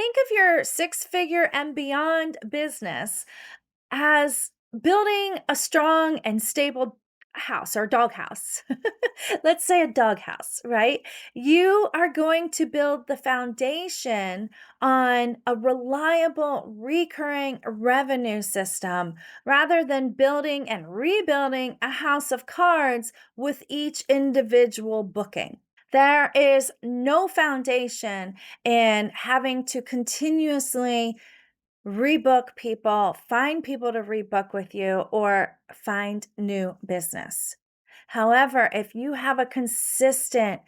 Think of your six-figure and beyond business as building a strong and stable house or doghouse. Let's say a doghouse, right? You are going to build the foundation on a reliable, recurring revenue system rather than building and rebuilding a house of cards with each individual booking. There is no foundation in having to continuously rebook people, find people to rebook with you, or find new business. However, if you have a consistent,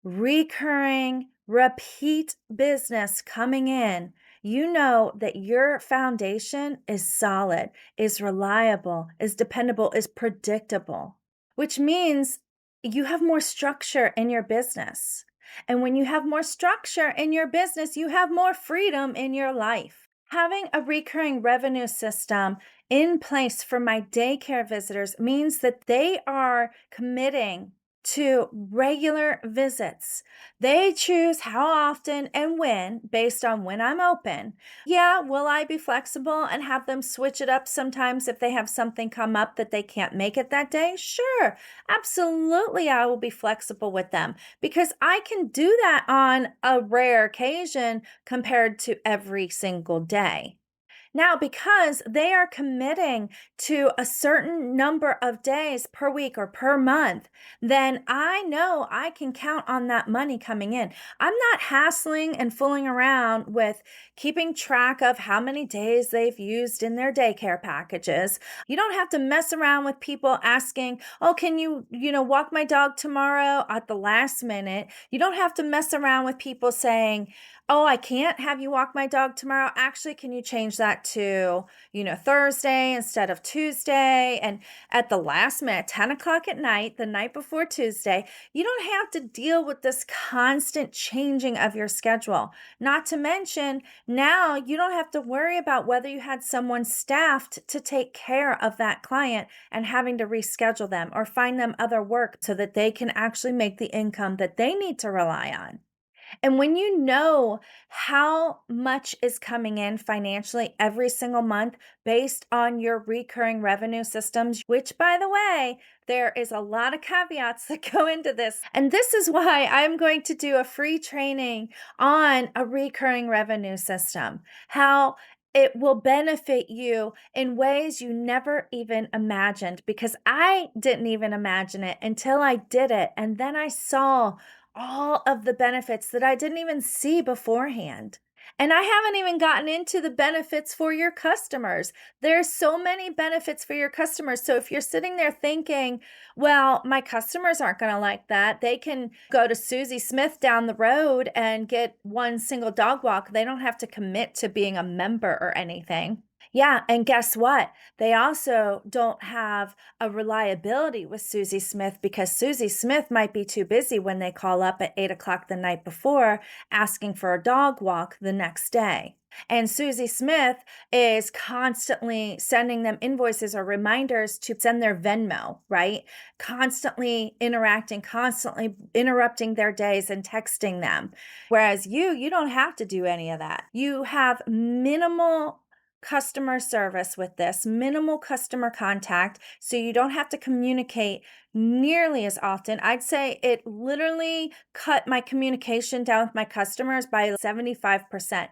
recurring, repeat business coming in, you know that your foundation is solid, is reliable, is dependable, is predictable, which means you have more structure in your business. And when you have more structure in your business, you have more freedom in your life. Having a recurring revenue system in place for my daycare visitors means that they are committing to regular visits. They choose how often and when based on when I'm open. Yeah, will I be flexible and have them switch it up sometimes if they have something come up that they can't make it that day? Sure, absolutely, I will be flexible with them because I can do that on a rare occasion compared to every single day. Now, because they are committing to a certain number of days per week or per month, then I know I can count on that money coming in. I'm not hassling and fooling around with keeping track of how many days they've used in their daycare packages. You don't have to mess around with people asking, "Oh, can you walk my dog tomorrow?" at the last minute. You don't have to mess around with people saying, "Oh, I can't have you walk my dog tomorrow. Actually, can you change that to Thursday instead of Tuesday?" And at the last minute, 10 o'clock at night, the night before Tuesday, you don't have to deal with this constant changing of your schedule. Not to mention, now you don't have to worry about whether you had someone staffed to take care of that client and having to reschedule them or find them other work so that they can actually make the income that they need to rely on. And when you know how much is coming in financially every single month based on your recurring revenue systems, which, by the way, there is a lot of caveats that go into this. And this is why I'm going to do a free training on a recurring revenue system, how it will benefit you in ways you never even imagined, because I didn't even imagine it until I did it. And then I saw all of the benefits that I didn't even see beforehand. And I haven't even gotten into the benefits for your customers. There's so many benefits for your customers. So if you're sitting there thinking, well, my customers aren't going to like that, they can go to Susie Smith down the road and get one single dog walk. They don't have to commit to being a member or anything. Yeah, and guess what? They also don't have a reliability with Susie Smith because Susie Smith might be too busy when they call up at 8 o'clock the night before asking for a dog walk the next day. And Susie Smith is constantly sending them invoices or reminders to send their Venmo, right? Constantly interacting, constantly interrupting their days and texting them. Whereas you don't have to do any of that. You have minimal customer service with this, minimal customer contact, so you don't have to communicate nearly as often. I'd say it literally cut my communication down with my customers by 75%.